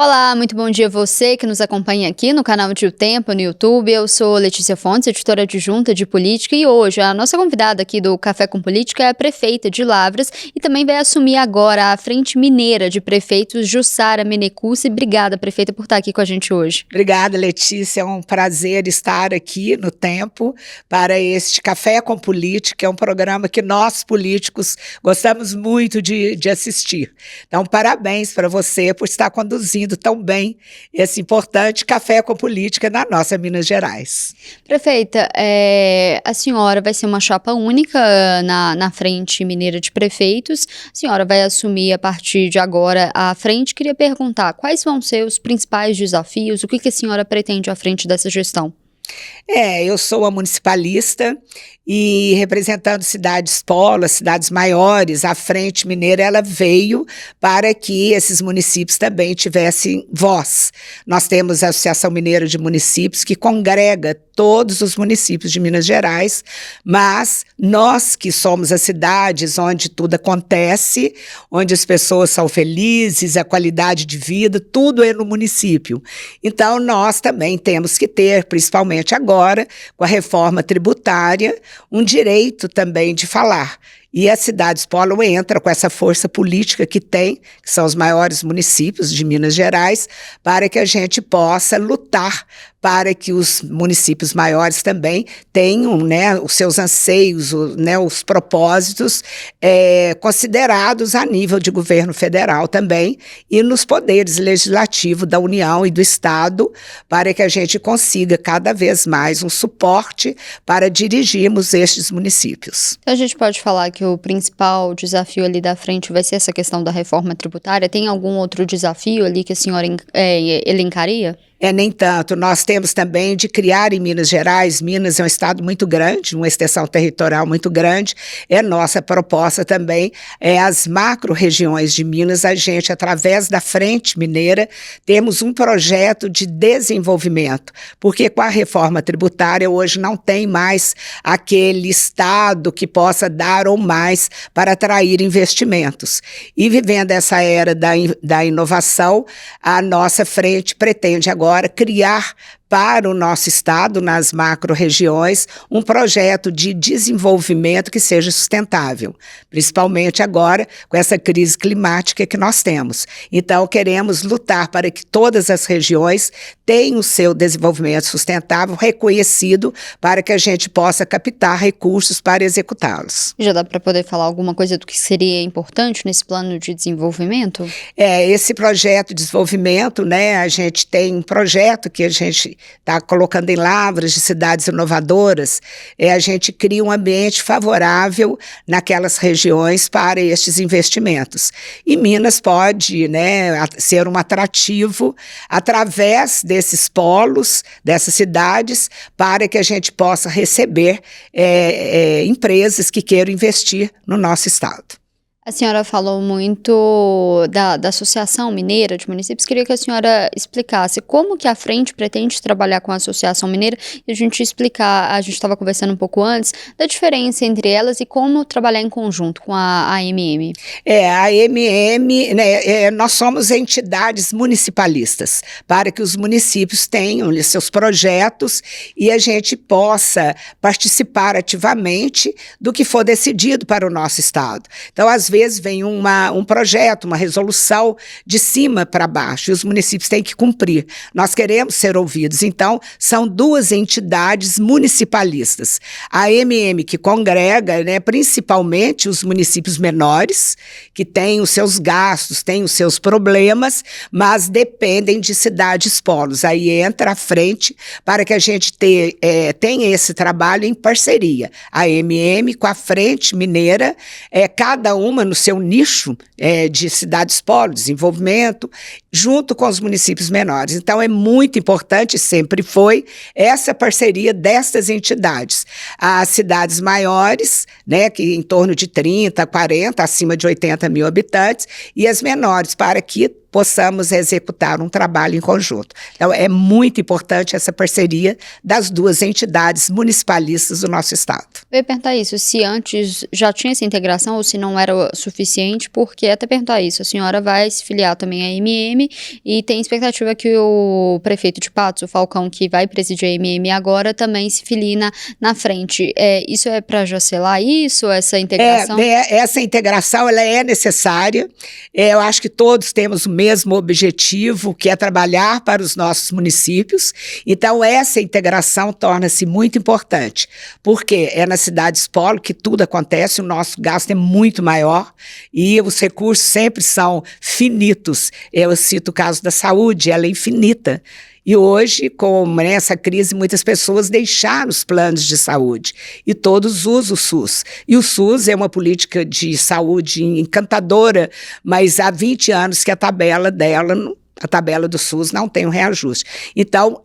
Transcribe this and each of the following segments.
Olá, muito bom dia a você que nos acompanha aqui no canal de O Tempo no YouTube. Eu sou Letícia Fontes, editora adjunta de política, e hoje a nossa convidada aqui do Café com Política é a prefeita de Lavras e também vai assumir agora a Frente Mineira de Prefeitos, Jussara Menecuzzi. Obrigada, prefeita, por estar aqui com a gente hoje. Obrigada, Letícia. É um prazer estar aqui no Tempo para este Café com Política. É um programa que nós, políticos, gostamos muito de assistir. Então, parabéns para você por estar conduzindo tão bem esse importante Café com Política na nossa Minas Gerais. Prefeita, a senhora vai ser uma chapa única na Frente Mineira de Prefeitos. A senhora vai assumir a partir de agora a frente. Queria perguntar quais vão ser os principais desafios, o que a senhora pretende à frente dessa gestão? Eu sou a municipalista e representando cidades polo, as cidades maiores, a Frente Mineira ela veio para que esses municípios também tivessem voz. Nós temos a Associação Mineira de Municípios que congrega todos os municípios de Minas Gerais, mas nós que somos as cidades onde tudo acontece, onde as pessoas são felizes, a qualidade de vida, tudo é no município. Então nós também temos que ter, principalmente agora, com a reforma tributária, um direito também de falar. E as cidades polo entra com essa força política que tem, que são os maiores municípios de Minas Gerais, para que a gente possa lutar para que os municípios maiores também tenham, né, os seus anseios, os propósitos considerados a nível de governo federal também e nos poderes legislativos da União e do Estado, para que a gente consiga cada vez mais um suporte para dirigirmos estes municípios. A gente pode falar que o principal desafio ali da frente vai ser essa questão da reforma tributária. Tem algum outro desafio ali que a senhora elencaria? Nem tanto. Nós temos também de criar em Minas Gerais. Minas é um estado muito grande, uma extensão territorial muito grande. Nossa proposta também as macro-regiões de Minas. A gente, através da Frente Mineira, temos um projeto de desenvolvimento, porque com a reforma tributária hoje não tem mais aquele estado que possa dar ou mais para atrair investimentos. E vivendo essa era da inovação, a nossa frente pretende agora criar para o nosso estado, nas macro-regiões, um projeto de desenvolvimento que seja sustentável, principalmente agora com essa crise climática que nós temos. Então, queremos lutar para que todas as regiões tenham o seu desenvolvimento sustentável reconhecido para que a gente possa captar recursos para executá-los. Já dá para poder falar alguma coisa do que seria importante nesse plano de desenvolvimento? Esse projeto de desenvolvimento, né, a gente tem um projeto que a gente está colocando em Lavras de cidades inovadoras, a gente cria um ambiente favorável naquelas regiões para estes investimentos. E Minas pode, né, ser um atrativo através desses polos, dessas cidades, para que a gente possa receber empresas que queiram investir no nosso estado. A senhora falou muito da Associação Mineira de Municípios. Queria que a senhora explicasse como que a frente pretende trabalhar com a Associação Mineira e a gente estava conversando um pouco antes, da diferença entre elas e como trabalhar em conjunto com a AMM. A AMM, né, nós somos entidades municipalistas, para que os municípios tenham seus projetos e a gente possa participar ativamente do que for decidido para o nosso estado. Então, às vezes vem um projeto, uma resolução de cima para baixo e os municípios têm que cumprir. Nós queremos ser ouvidos. Então, são duas entidades municipalistas. A AMM que congrega, né, principalmente os municípios menores, que têm os seus gastos, têm os seus problemas, mas dependem de cidades polos. Aí entra a frente para que a gente tenha esse trabalho em parceria. A AMM com a Frente Mineira, cada uma no seu nicho de cidades polo, desenvolvimento, junto com os municípios menores. Então, é muito importante, sempre foi, essa parceria destas entidades. As cidades maiores, né, que em torno de 30, 40, acima de 80 mil habitantes, e as menores, para que possamos executar um trabalho em conjunto. Então, é muito importante essa parceria das duas entidades municipalistas do nosso estado. Eu ia perguntar isso, se antes já tinha essa integração ou se não era suficiente, porque até perguntar isso, a senhora vai se filiar também à MM e tem expectativa que o prefeito de Patos, o Falcão, que vai presidir a MM agora, também se filie na frente. Isso é para já selar isso, essa integração? Essa integração ela é necessária. Eu acho que todos temos o mesmo objetivo, que é trabalhar para os nossos municípios. Então, essa integração torna-se muito importante, porque é nas cidades polo que tudo acontece, o nosso gasto é muito maior e os recursos sempre são finitos. Eu cito o caso da saúde, ela é infinita. E hoje, com essa crise, muitas pessoas deixaram os planos de saúde e todos usam o SUS. E o SUS é uma política de saúde encantadora, mas há 20 anos que a tabela do SUS não tem um reajuste. Então,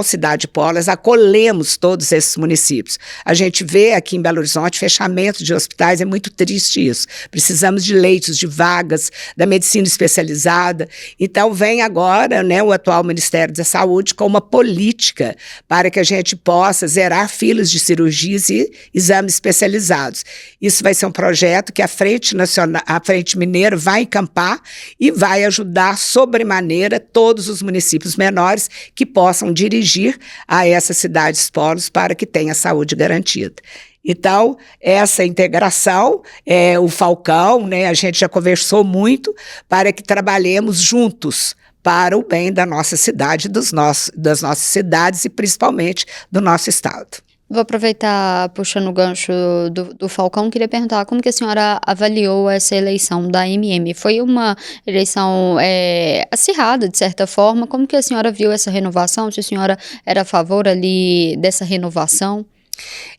Cidade Polas, acolhemos todos esses municípios. A gente vê aqui em Belo Horizonte fechamento de hospitais, é muito triste isso. Precisamos de leitos, de vagas, da medicina especializada. Então, vem agora, o atual Ministério da Saúde com uma política para que a gente possa zerar filas de cirurgias e exames especializados. Isso vai ser um projeto que a Frente Mineira vai encampar e vai ajudar maneira todos os municípios menores que possam dirigir a essas cidades polos para que tenha saúde garantida. Então, essa integração, o Falcão, a gente já conversou muito para que trabalhemos juntos para o bem da nossa cidade, das nossas cidades e principalmente do nosso estado. Vou aproveitar, puxando o gancho do Falcão, queria perguntar como que a senhora avaliou essa eleição da MM? Foi uma eleição acirrada, de certa forma. Como que a senhora viu essa renovação? Se a senhora era a favor ali dessa renovação?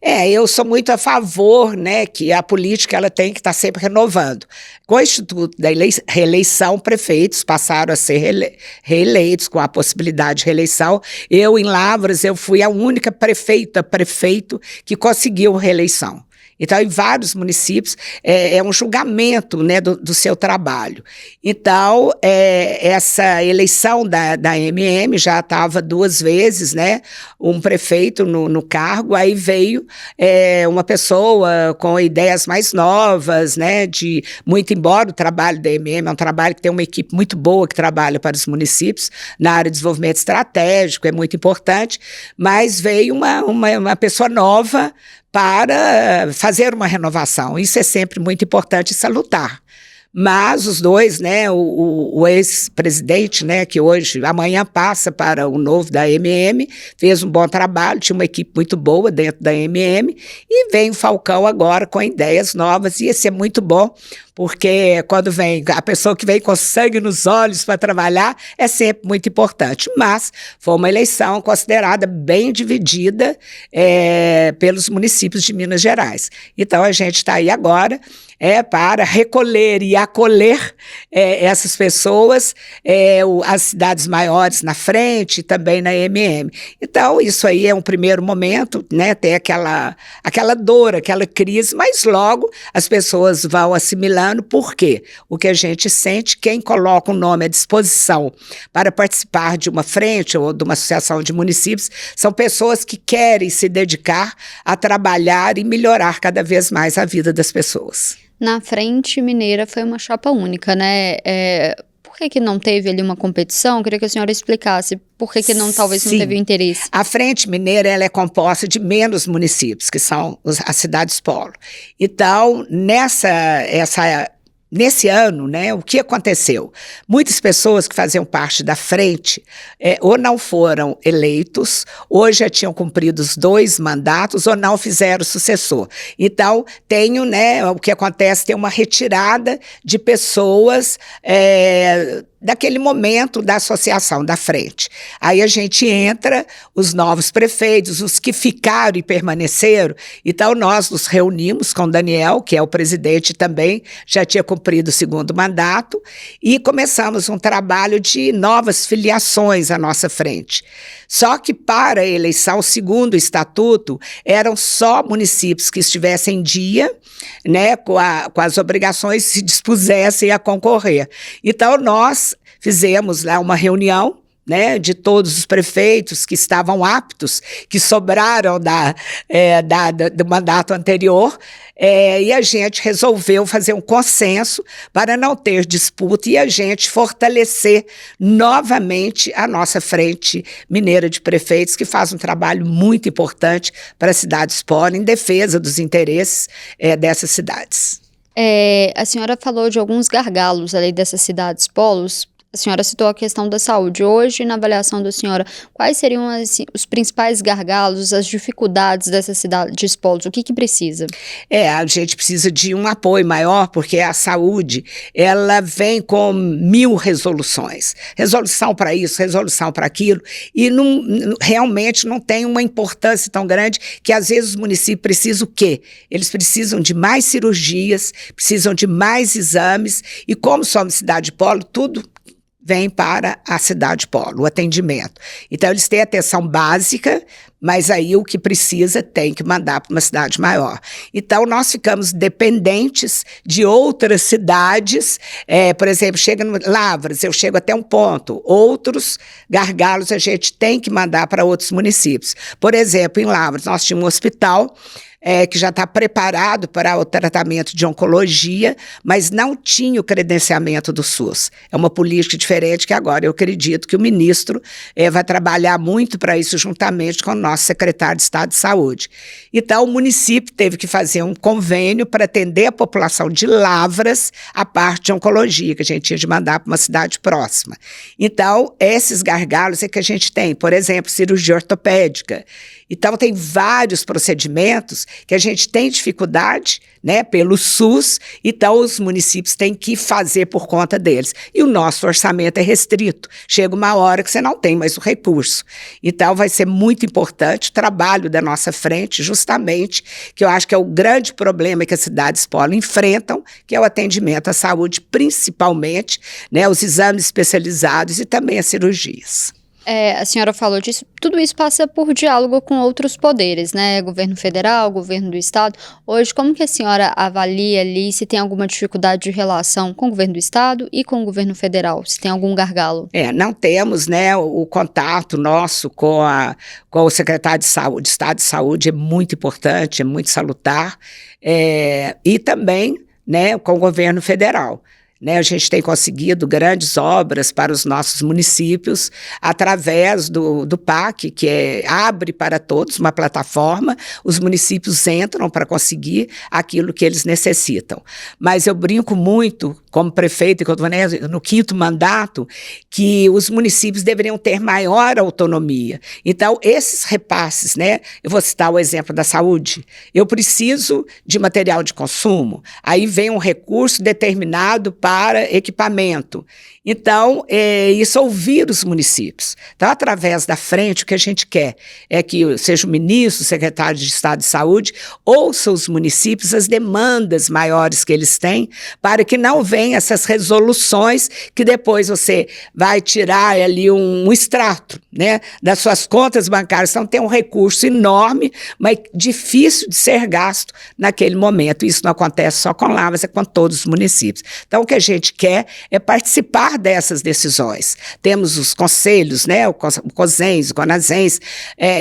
Eu sou muito a favor, que a política ela tem que estar sempre renovando. Com o Instituto da Reeleição, prefeitos passaram a ser reeleitos com a possibilidade de reeleição. Eu, em Lavras, eu fui a única prefeito que conseguiu reeleição. Então, em vários municípios, é um julgamento do seu trabalho. Então, essa eleição da MM já estava 2 vezes, um prefeito no cargo, aí veio uma pessoa com ideias mais novas, muito embora o trabalho da MM é um trabalho que tem uma equipe muito boa que trabalha para os municípios, na área de desenvolvimento estratégico, é muito importante, mas veio uma pessoa nova para fazer uma renovação. Isso é sempre muito importante e salutar. Mas os dois, o ex-presidente, que amanhã passa para o novo da MM, fez um bom trabalho, tinha uma equipe muito boa dentro da MM, e vem o Falcão agora com ideias novas, e isso é muito bom, porque quando vem a pessoa que vem com sangue nos olhos para trabalhar, é sempre muito importante. Mas foi uma eleição considerada bem dividida pelos municípios de Minas Gerais. Então, a gente está aí agora para recolher e acolher essas pessoas, as cidades maiores na frente, também na MM. Então, isso aí é um primeiro momento, tem aquela dor, aquela crise, mas logo as pessoas vão assimilando. Por quê? O que a gente sente, quem coloca o nome à disposição para participar de uma frente ou de uma associação de municípios, são pessoas que querem se dedicar a trabalhar e melhorar cada vez mais a vida das pessoas. Na Frente Mineira foi uma chapa única, Por que não teve ali uma competição? Eu queria que a senhora explicasse por que talvez não teve o interesse. A Frente Mineira ela é composta de menos municípios, que são as cidades polo. Então, nesse ano, o que aconteceu? Muitas pessoas que faziam parte da frente ou não foram eleitos, ou já tinham cumprido os 2 mandatos, ou não fizeram sucessor. Então, o que acontece, tem uma retirada de pessoas daquele momento da associação, da frente. Aí a gente entra, os novos prefeitos, os que ficaram e permaneceram. Então, nós nos reunimos com o Daniel, que é o presidente também, já tinha cumprido o 2º mandato, e começamos um trabalho de novas filiações à nossa frente. Só que para a eleição, segundo o estatuto, eram só municípios que estivessem em dia, com as obrigações, se dispusessem a concorrer. Então, nós fizemos lá uma reunião, né, de todos os prefeitos que estavam aptos, que sobraram do mandato anterior, e a gente resolveu fazer um consenso para não ter disputa e a gente fortalecer novamente a nossa Frente Mineira de Prefeitos, que faz um trabalho muito importante para a cidade polo, em defesa dos interesses dessas cidades. A senhora falou de alguns gargalos ali dessas cidades polos. A senhora citou a questão da saúde. Hoje, na avaliação da senhora, quais seriam os principais gargalos, as dificuldades dessas cidades polos? O que precisa? A gente precisa de um apoio maior, porque a saúde, ela vem com 1000 resoluções. Resolução para isso, resolução para aquilo, e realmente não tem uma importância tão grande que, às vezes, os municípios precisam o quê? Eles precisam de mais cirurgias, precisam de mais exames, e como somos cidade polo, tudo vem para a cidade polo, o atendimento. Então, eles têm atenção básica, mas aí o que precisa tem que mandar para uma cidade maior. Então, nós ficamos dependentes de outras cidades, por exemplo, chega no Lavras, eu chego até um ponto, outros gargalos a gente tem que mandar para outros municípios. Por exemplo, em Lavras, nós tínhamos um hospital que já está preparado para o tratamento de oncologia, mas não tinha o credenciamento do SUS. É uma política diferente que agora eu acredito que o ministro vai trabalhar muito para isso juntamente com o nosso secretário de Estado de Saúde. Então, o município teve que fazer um convênio para atender a população de Lavras a parte de oncologia, que a gente tinha de mandar para uma cidade próxima. Então, esses gargalos é que a gente tem, por exemplo, cirurgia ortopédica. Então, tem vários procedimentos que a gente tem dificuldade, né, pelo SUS, então os municípios têm que fazer por conta deles. E o nosso orçamento é restrito. Chega uma hora que você não tem mais o recurso. Então, vai ser muito importante o trabalho da nossa frente, justamente, que eu acho que é o grande problema que as cidades polo enfrentam, que é o atendimento à saúde, principalmente, né, os exames especializados e também as cirurgias. A senhora falou disso, tudo isso passa por diálogo com outros poderes, né? Governo federal, governo do estado. Hoje, como que a senhora avalia ali se tem alguma dificuldade de relação com o governo do estado e com o governo federal? Se tem algum gargalo? Não temos, né, o contato nosso com o secretário de Saúde. Estado de Saúde é muito importante, é muito salutar, e também, né, com o governo federal. A gente tem conseguido grandes obras para os nossos municípios através do PAC, que abre para todos uma plataforma, os municípios entram para conseguir aquilo que eles necessitam. Mas eu brinco muito, como prefeito, que eu estou no 5º mandato, que os municípios deveriam ter maior autonomia. Então, esses repasses, né? Eu vou citar o exemplo da saúde. Eu preciso de material de consumo, aí vem um recurso determinado para equipamento. Então, isso ouvir os municípios. Então, através da frente, o que a gente quer é que seja o ministro, o secretário de Estado de Saúde, ouça os municípios as demandas maiores que eles têm, para que não venham essas resoluções que depois você vai tirar ali um extrato, né, das suas contas bancárias. Então, tem um recurso enorme, mas difícil de ser gasto naquele momento. Isso não acontece só com Lavras, é com todos os municípios. Então, o que a gente quer é participar dessas decisões. Temos os conselhos, né, o COSENS, o CONASENS,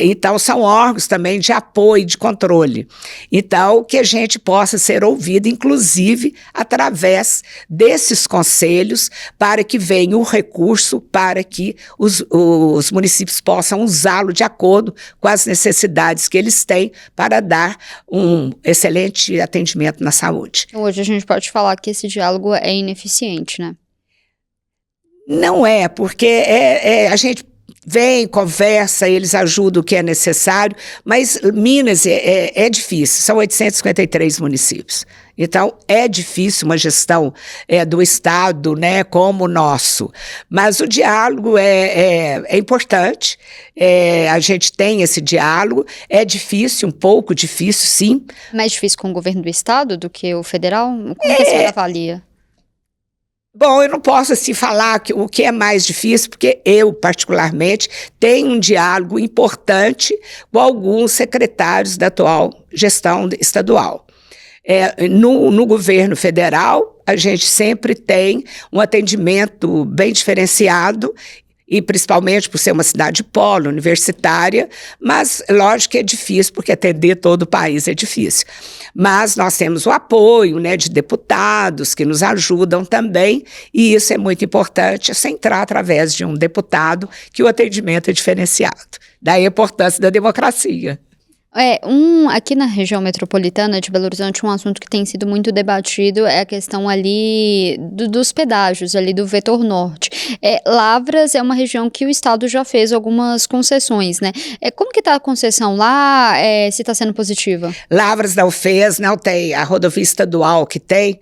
então são órgãos também de apoio e de controle. Então, que a gente possa ser ouvido, inclusive, através desses conselhos, para que venha o recurso para que os municípios possam usá-lo de acordo com as necessidades que eles têm para dar um excelente atendimento na saúde. Hoje a gente pode falar que esse diálogo é ineficiente, né? Não é, porque a gente vem, conversa, eles ajudam o que é necessário, mas Minas é difícil, são 853 municípios. Então, é difícil uma gestão do Estado, né, como o nosso. Mas o diálogo é importante, a gente tem esse diálogo, é difícil, um pouco difícil, sim. Mais difícil com o governo do Estado do que o federal? Como que a senhora avalia? Bom, eu não posso assim falar o que é mais difícil, porque eu, particularmente, tenho um diálogo importante com alguns secretários da atual gestão estadual. No governo federal, a gente sempre tem um atendimento bem diferenciado, e principalmente por ser uma cidade polo, universitária, mas lógico que é difícil, porque atender todo o país é difícil. Mas nós temos o apoio, né, de deputados que nos ajudam também, e isso é muito importante, você entrar através de um deputado que o atendimento é diferenciado. Daí a importância da democracia. Aqui na região metropolitana de Belo Horizonte, um assunto que tem sido muito debatido é a questão ali dos pedágios, ali do vetor norte. Lavras é uma região que o estado já fez algumas concessões, né? Como que tá a concessão lá, se está sendo positiva? Lavras não fez, não tem. A rodovia estadual que tem,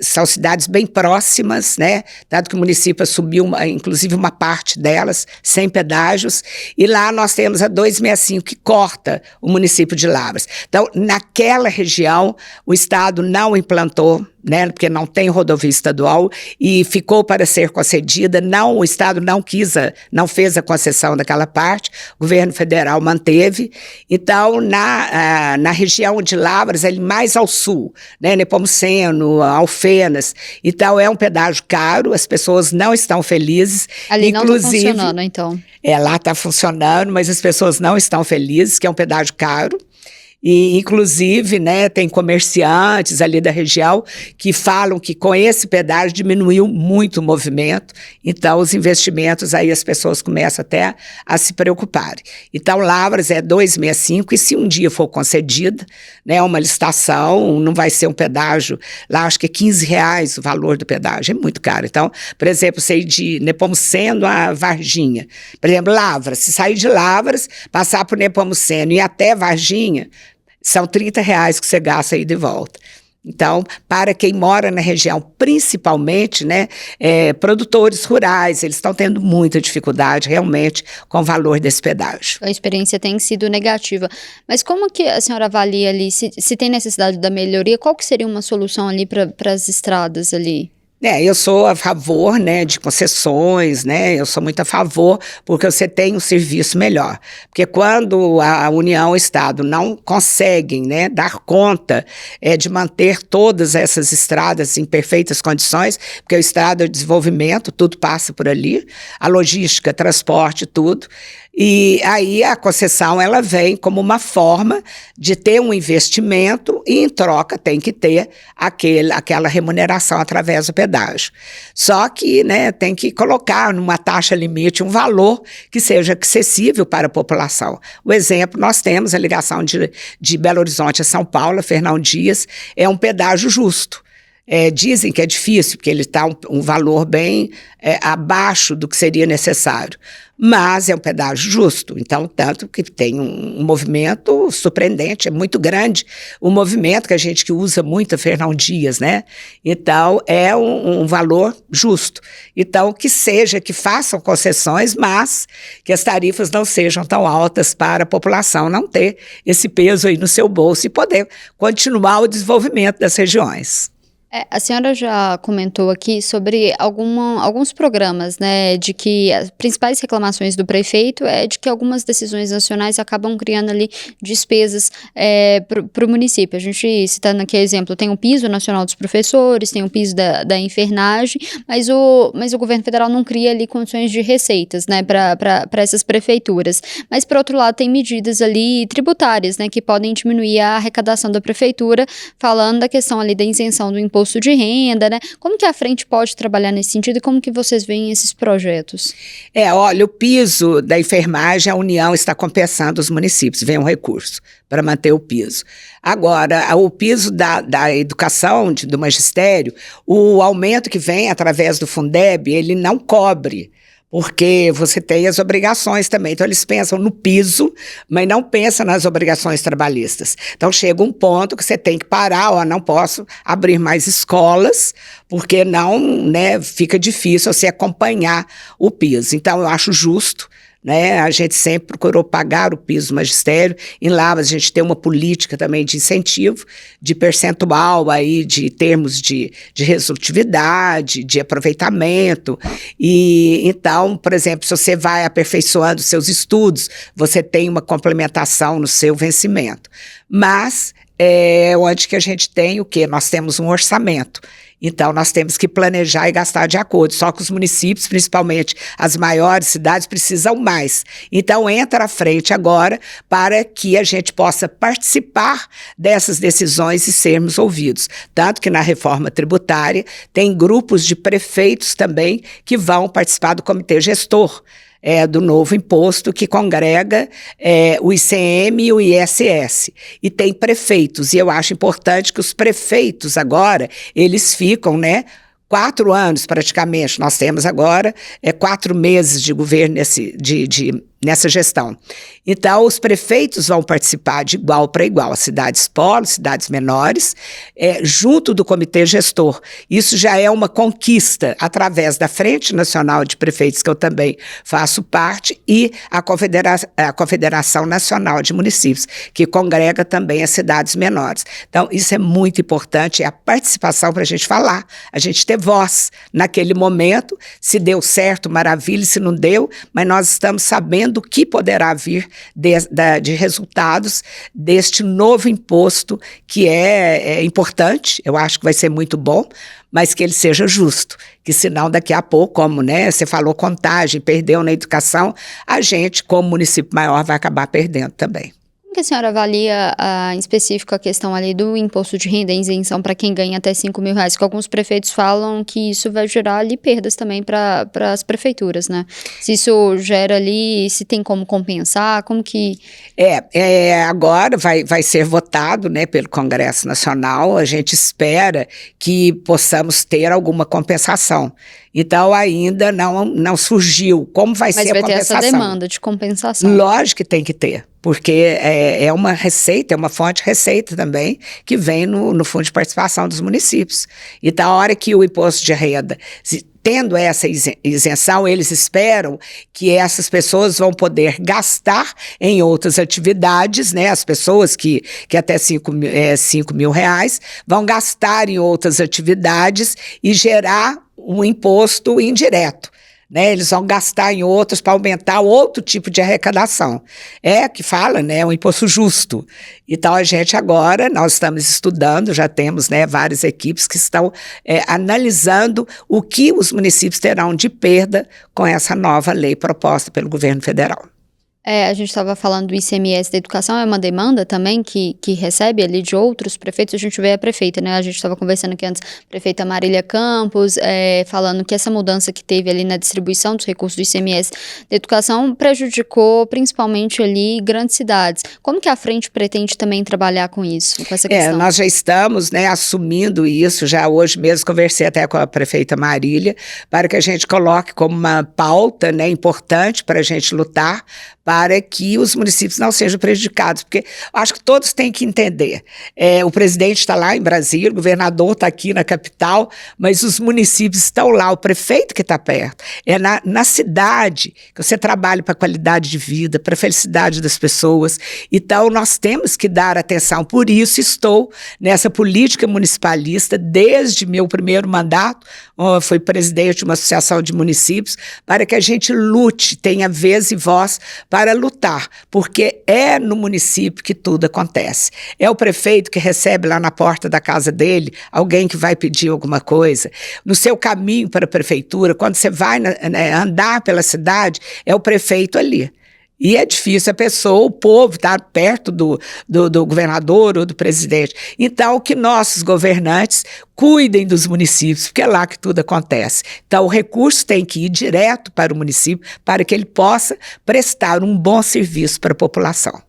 são cidades bem próximas, né? Tanto que o município assumiu, inclusive, uma parte delas, sem pedágios, e lá nós temos a 265 que corta o município de Lavras. Então, naquela região, o estado não implantou, né, porque não tem rodovia estadual e ficou para ser concedida. O estado não fez a concessão daquela parte, o governo federal manteve. Então, na região de Lavras, ali mais ao sul, né, Nepomuceno, Alfenas, então é um pedágio caro, as pessoas não estão felizes. Ali não está funcionando, então. Lá está funcionando, mas as pessoas não estão felizes, que é um pedágio caro. E, inclusive, né, tem comerciantes ali da região que falam que com esse pedágio diminuiu muito o movimento, então os investimentos aí as pessoas começam até a se preocuparem. Então, Lavras é 265 e se um dia for concedida, né, uma licitação, não vai ser um pedágio, lá acho que é R$15 o valor do pedágio, é muito caro. Então, por exemplo, sei de Nepomuceno a Varginha, por exemplo, Lavras, se sair de Lavras, passar por Nepomuceno e até Varginha, são R$30 que você gasta aí de volta. Então, para quem mora na região, principalmente, né, produtores rurais, eles estão tendo muita dificuldade realmente com o valor desse pedágio. A experiência tem sido negativa. Mas como que a senhora avalia ali, se tem necessidade da melhoria, qual que seria uma solução ali para as estradas ali? Eu sou a favor, né, de concessões, né, eu sou muito a favor, porque você tem um serviço melhor. Porque quando a União e o Estado não conseguem, né, dar conta de manter todas essas estradas em perfeitas condições, porque o Estado é o desenvolvimento, tudo passa por ali, a logística, transporte, tudo. E aí a concessão ela vem como uma forma de ter um investimento e em troca tem que ter aquela remuneração através do pedágio. Só que, né, tem que colocar numa taxa limite um valor que seja acessível para a população. O exemplo, nós temos a ligação de Belo Horizonte a São Paulo, Fernão Dias, é um pedágio justo. Dizem que é difícil, porque ele está um valor bem abaixo do que seria necessário, mas é um pedágio justo, então tanto que tem um movimento surpreendente, é muito grande o movimento que usa muito a Fernão Dias, né? Então é um valor justo, então que façam concessões, mas que as tarifas não sejam tão altas para a população não ter esse peso aí no seu bolso e poder continuar o desenvolvimento das regiões. A senhora já comentou aqui sobre alguns programas, né, de que as principais reclamações do prefeito é de que algumas decisões nacionais acabam criando ali despesas para o município. A gente, citando aqui exemplo, tem o piso nacional dos professores, tem o piso da enfermagem, mas o governo federal não cria ali condições de receitas, né, para essas prefeituras. Mas, por outro lado, tem medidas ali tributárias, né, que podem diminuir a arrecadação da prefeitura, falando da questão ali da isenção do imposto de renda, né? Como que a frente pode trabalhar nesse sentido e como que vocês veem esses projetos? Olha, o piso da enfermagem, a União está compensando os municípios, vem um recurso para manter o piso. Agora, o piso da educação, do magistério, o aumento que vem através do Fundeb, ele não cobre, porque você tem as obrigações também. Então, eles pensam no piso, mas não pensam nas obrigações trabalhistas. Então, chega um ponto que você tem que parar, não posso abrir mais escolas, porque não, né, fica difícil você acompanhar o piso. Então, eu acho justo, né? A gente sempre procurou pagar o piso do magistério. Em Lavras, a gente tem uma política também de incentivo, de percentual aí, de termos de resolutividade, de aproveitamento. E então, por exemplo, se você vai aperfeiçoando seus estudos, você tem uma complementação no seu vencimento. Mas onde que a gente tem o quê? Nós temos um orçamento. Então, nós temos que planejar e gastar de acordo. Só que os municípios, principalmente as maiores cidades, precisam mais. Então, entra à frente agora para que a gente possa participar dessas decisões e sermos ouvidos. Tanto que na reforma tributária tem grupos de prefeitos também que vão participar do comitê gestor. Do novo imposto que congrega o ICM e o ISS. E tem prefeitos, e eu acho importante que os prefeitos agora, eles ficam, 4 anos praticamente, nós temos agora 4 meses de governo nessa gestão. Então, os prefeitos vão participar de igual para igual, as cidades polo, cidades menores, junto do comitê gestor. Isso já é uma conquista através da Frente Nacional de Prefeitos, que eu também faço parte, e a Confederação Nacional de Municípios, que congrega também as cidades menores. Então, isso é muito importante, é a participação para a gente falar, a gente ter voz naquele momento, se deu certo, maravilha, se não deu, mas nós estamos sabendo o que poderá vir de resultados deste novo imposto, que é importante, eu acho que vai ser muito bom, mas que ele seja justo, que senão daqui a pouco, como você falou, Contagem, perdeu na educação, a gente, como município maior, vai acabar perdendo também. Como que a senhora avalia, em específico, a questão ali do imposto de renda, isenção para quem ganha até R$5.000, que alguns prefeitos falam que isso vai gerar ali perdas também para as prefeituras, né? Se isso gera ali, se tem como compensar, como que... Agora vai ser votado, pelo Congresso Nacional, a gente espera que possamos ter alguma compensação. Então, ainda não surgiu como vai ser a compensação. Mas vai ter essa demanda de compensação. Lógico que tem que ter, porque é uma receita, é uma fonte de receita também, que vem no Fundo de Participação dos municípios. Então, a hora que o imposto de renda... Tendo essa isenção, eles esperam que essas pessoas vão poder gastar em outras atividades, as pessoas que até R$5.000 vão gastar em outras atividades e gerar um imposto indireto. Eles vão gastar em outros para aumentar outro tipo de arrecadação. Que fala, um imposto justo. Então, a gente agora, nós estamos estudando, já temos várias equipes que estão analisando o que os municípios terão de perda com essa nova lei proposta pelo governo federal. A gente estava falando do ICMS da educação, é uma demanda também que recebe ali de outros prefeitos. A gente vê a prefeita, a gente estava conversando aqui antes, a prefeita Marília Campos, falando que essa mudança que teve ali na distribuição dos recursos do ICMS da educação prejudicou principalmente ali grandes cidades. Como que a frente pretende também trabalhar com isso, com essa questão? Nós já estamos assumindo isso, já hoje mesmo conversei até com a prefeita Marília, para que a gente coloque como uma pauta importante para a gente lutar, para que os municípios não sejam prejudicados, porque acho que todos têm que entender. O presidente está lá em Brasília, o governador está aqui na capital, mas os municípios estão lá, o prefeito que está perto. É na cidade que você trabalha para a qualidade de vida, para a felicidade das pessoas. Então, nós temos que dar atenção. Por isso, estou nessa política municipalista desde meu primeiro mandato, fui presidente de uma associação de municípios, para que a gente lute, tenha vez e voz para lutar, porque é no município que tudo acontece. É o prefeito que recebe lá na porta da casa dele alguém que vai pedir alguma coisa. No seu caminho para a prefeitura, quando você vai andar pela cidade, é o prefeito ali. E é difícil o povo estar perto do governador ou do presidente. Então, que nossos governantes cuidem dos municípios, porque é lá que tudo acontece. Então, o recurso tem que ir direto para o município para que ele possa prestar um bom serviço para a população.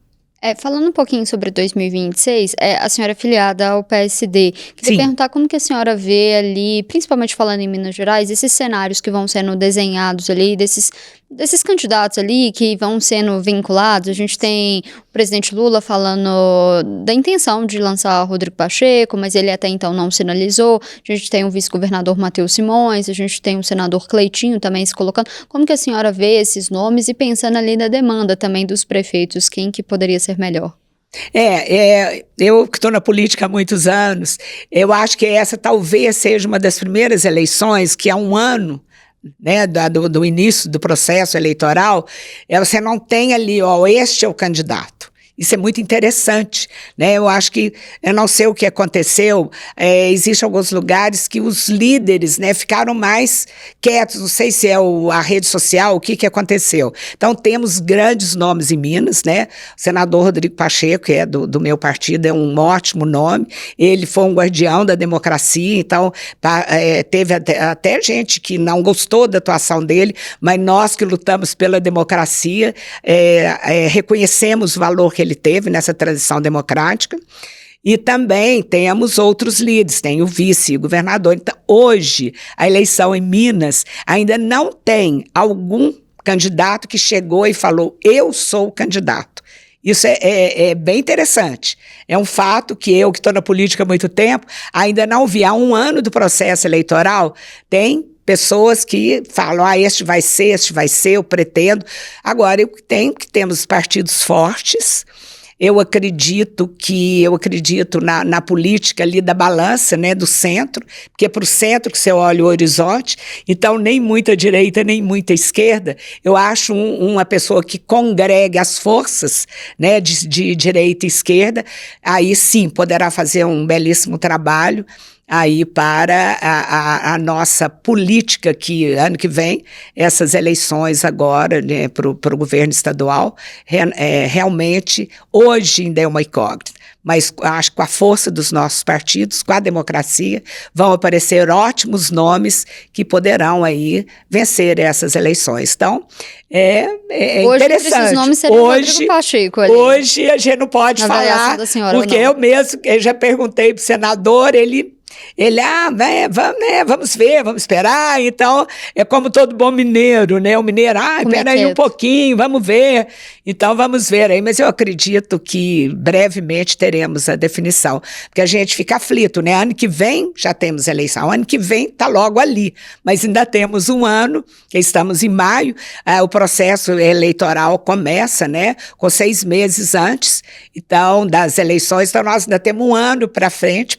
Falando um pouquinho sobre 2026, a senhora é filiada ao PSD. Queria perguntar como que a senhora vê ali, principalmente falando em Minas Gerais, esses cenários que vão sendo desenhados ali, desses candidatos ali que vão sendo vinculados. A gente tem o presidente Lula falando da intenção de lançar o Rodrigo Pacheco, mas ele até então não sinalizou. A gente tem o vice-governador Matheus Simões, a gente tem o senador Cleitinho também se colocando. Como que a senhora vê esses nomes e pensando ali na demanda também dos prefeitos, quem que poderia ser melhor? Eu que estou na política há muitos anos, eu acho que essa talvez seja uma das primeiras eleições que há um ano, do início do processo eleitoral, você não tem ali, este é o candidato. Isso é muito interessante, né? Eu acho que, eu não sei o que aconteceu, existem alguns lugares que os líderes, né, ficaram mais quietos, não sei se é a rede social, o que aconteceu. Então, temos grandes nomes em Minas, né? O senador Rodrigo Pacheco, que é do meu partido, é um ótimo nome, ele foi um guardião da democracia, então teve até gente que não gostou da atuação dele, mas nós que lutamos pela democracia, reconhecemos o valor que ele teve nessa transição democrática. E também temos outros líderes, tem o vice-governador. Então, hoje, a eleição em Minas ainda não tem algum candidato que chegou e falou, eu sou o candidato. Isso é bem interessante. É um fato que eu, que estou na política há muito tempo, ainda não vi. Há um ano do processo eleitoral, tem pessoas que falam, este vai ser, eu pretendo. Agora, temos partidos fortes. Eu acredito na política ali da balança, né, do centro, porque é para o centro que você olha o horizonte, então nem muita direita, nem muita esquerda. Eu acho uma pessoa que congregue as forças, né, de direita e esquerda, aí sim poderá fazer um belíssimo trabalho aí para a nossa política que ano que vem, essas eleições agora, né, para o governo estadual, realmente hoje ainda é uma incógnita, mas acho que com a força dos nossos partidos, com a democracia, vão aparecer ótimos nomes que poderão aí vencer essas eleições. Então, hoje, interessante. Hoje, esses nomes seriam Rodrigo Pacheco ali. Hoje a gente não pode falar, porque eu mesmo já perguntei para o senador, ele vamos ver, vamos esperar. Então, é como todo bom mineiro, né? O mineiro, espera aí um pouquinho, vamos ver. Então, vamos ver aí. Mas eu acredito que brevemente teremos a definição. Porque a gente fica aflito, né? Ano que vem já temos eleição. Ano que vem está logo ali. Mas ainda temos um ano, que estamos em maio. O processo eleitoral começa, né? Com 6 meses antes. Então, das eleições. Então, nós ainda temos um ano pela frente,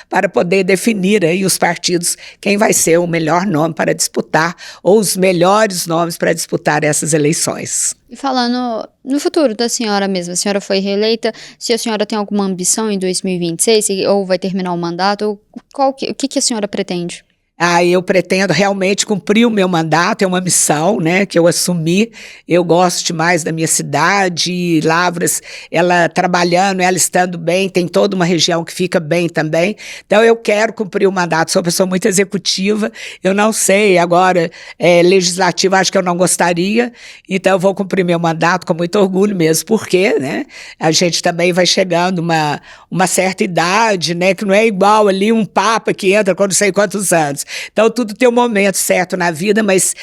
para poder definir aí os partidos quem vai ser o melhor nome para disputar, ou os melhores nomes para disputar essas eleições. E falando no futuro da senhora mesmo, a senhora foi reeleita, se a senhora tem alguma ambição em 2026, ou vai terminar o mandato, o que a senhora pretende? Eu pretendo realmente cumprir o meu mandato, é uma missão, né, que eu assumi. Eu gosto demais da minha cidade, Lavras, ela trabalhando, ela estando bem, tem toda uma região que fica bem também. Então eu quero cumprir o mandato, sou uma pessoa muito executiva, eu não sei, agora legislativa acho que eu não gostaria, então eu vou cumprir meu mandato com muito orgulho mesmo, porque, né, a gente também vai chegando uma certa idade, né, que não é igual ali um papa que entra com não sei quantos anos. Então, tudo tem um momento certo na vida, mas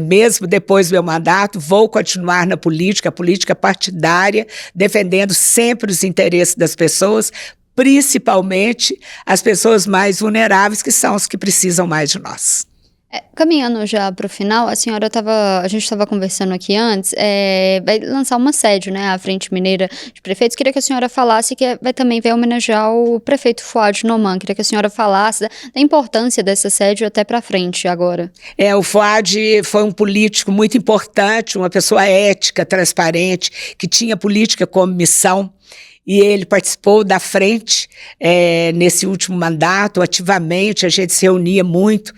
mesmo depois do meu mandato, vou continuar na política, a política partidária, defendendo sempre os interesses das pessoas, principalmente as pessoas mais vulneráveis, que são os que precisam mais de nós. Caminhando já para o final, a gente estava conversando aqui antes, vai lançar uma sede, né, a Frente Mineira de Prefeitos. Queria que a senhora falasse que também vai homenagear o prefeito Fuad Noman. Queria que a senhora falasse da importância dessa sede até para frente agora. O Fuad foi um político muito importante, uma pessoa ética, transparente, que tinha política como missão. E ele participou da frente nesse último mandato, ativamente, a gente se reunia muito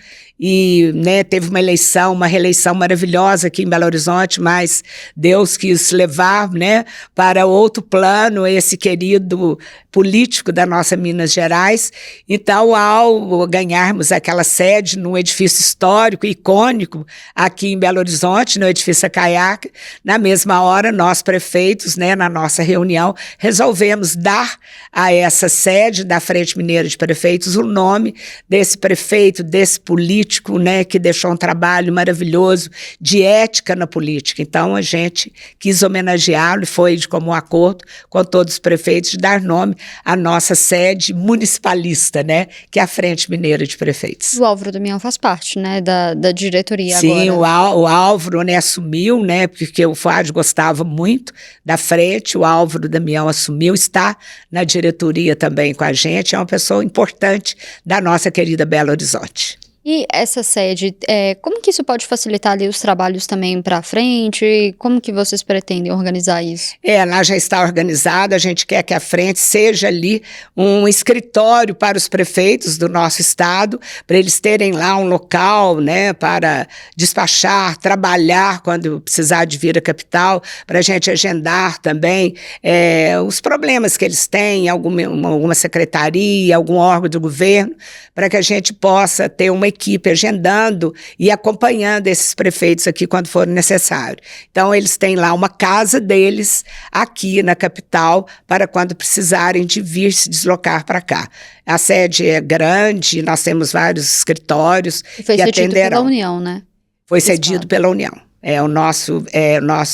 e, né, teve uma reeleição maravilhosa aqui em Belo Horizonte, mas Deus quis levar, né, para outro plano esse querido político da nossa Minas Gerais. Então, ao ganharmos aquela sede num edifício histórico, icônico, aqui em Belo Horizonte, no edifício Caiaque, na mesma hora, nós prefeitos, né, na nossa reunião, resolvemos dar a essa sede da Frente Mineira de Prefeitos o nome desse prefeito, desse político, né, que deixou um trabalho maravilhoso de ética na política. Então, a gente quis homenageá-lo e foi de comum acordo com todos os prefeitos de dar nome à nossa sede municipalista, né, que é a Frente Mineira de Prefeitos. O Álvaro Damião faz parte, né, da diretoria. Sim, agora. o Álvaro, né, assumiu, né, porque o Fuad gostava muito da frente, o Álvaro Damião assumiu, está na diretoria também com a gente, é uma pessoa importante da nossa querida Belo Horizonte. E essa sede, como que isso pode facilitar ali os trabalhos também para frente? Como que vocês pretendem organizar isso? Lá já está organizado, a gente quer que a frente seja ali um escritório para os prefeitos do nosso estado, para eles terem lá um local, né, para despachar, trabalhar quando precisar de vir à capital, para a gente agendar também os problemas que eles têm, alguma secretaria, algum órgão do governo, para que a gente possa ter uma equipe agendando e acompanhando esses prefeitos aqui quando for necessário. Então, eles têm lá uma casa deles aqui na capital para quando precisarem de vir se deslocar para cá. A sede é grande, nós temos vários escritórios E foi que cedido atenderão. pela União, né? Foi cedido pela União. É o nosso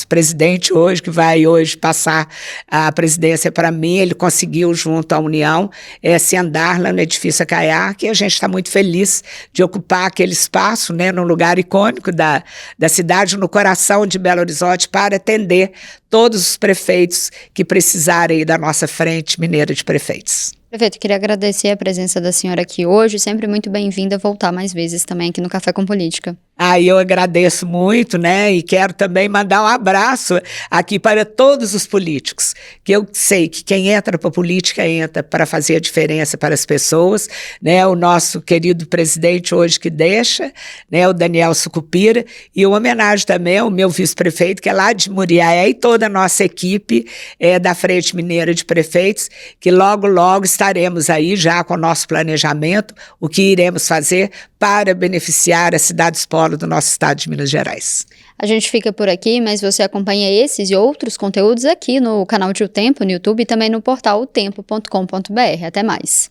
presidente hoje, que vai hoje passar a presidência para mim, ele conseguiu, junto à União, se andar lá no edifício Caiaque, e a gente está muito feliz de ocupar aquele espaço, né, num lugar icônico da cidade, no coração de Belo Horizonte, para atender todos os prefeitos que precisarem da nossa frente mineira de prefeitos. Prefeito, queria agradecer a presença da senhora aqui hoje, sempre muito bem-vinda voltar mais vezes também aqui no Café com Política. Eu agradeço muito, né, e quero também mandar um abraço aqui para todos os políticos, que eu sei que quem entra para a política entra para fazer a diferença para as pessoas, né, o nosso querido presidente hoje que deixa, né, o Daniel Sucupira, e uma homenagem também ao meu vice-prefeito, que é lá de Muriaé, e toda a nossa equipe da Frente Mineira de Prefeitos, que logo, logo estaremos aí já com o nosso planejamento, o que iremos fazer para beneficiar as cidades polo do nosso estado de Minas Gerais. A gente fica por aqui, mas você acompanha esses e outros conteúdos aqui no canal Tio Tempo, no YouTube e também no portal otempo.com.br. Até mais.